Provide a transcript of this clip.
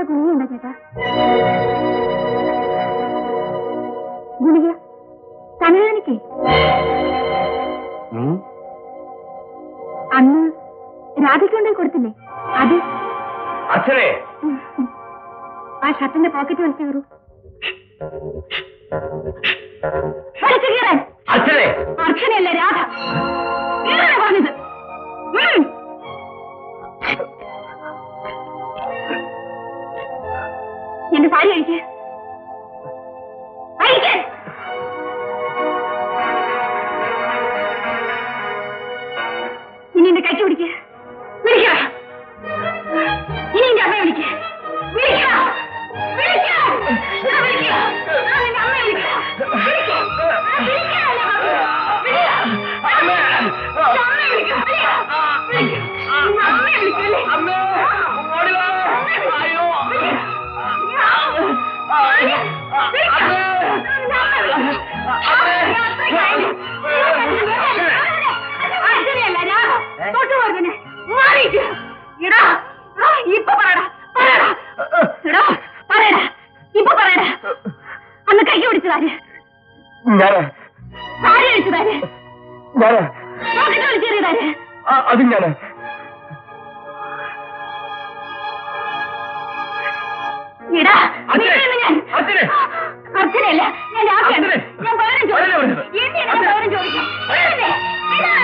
കഴിക്കാനുള്ള ഗുളികയുണ്ടോ ചേട്ടാ? ഗുളിക തലവേദനയ്ക്ക് അന്ന് രാധയ്ക്കുണ്ടായി കൊടുത്തില്ലേ? അത് അച്ഛനെ ആ ഷർട്ടിന്റെ പോക്കറ്റ് വലിച്ചു കയറൂ. അച്ഛനെ അർച്ചനയല്ലേ രാധ പറഞ്ഞത്. എന്റെ സാരി അഴിക്ക്. ഇനി എന്റെ കൈക്ക് പിടിക്ക. വിളിക്ക. ഇനി എന്റെ അമ്മയെ വിളിക്ക. വിളിക്ക. വിളിക്ക. വിളിക്ക. എന്റെ അമ്മയെ വിളിക്ക. വിളിക്ക. അന്ന് കൈ പിടിച്ചതാര്? സാരി അഴിച്ചതാര്? പോക്കറ്റ് വലിച്ചെറിയതാര്? അത് ഞാൻ. അർച്ചനയല്ല, ഞാൻ പകരം ചോദിച്ചു.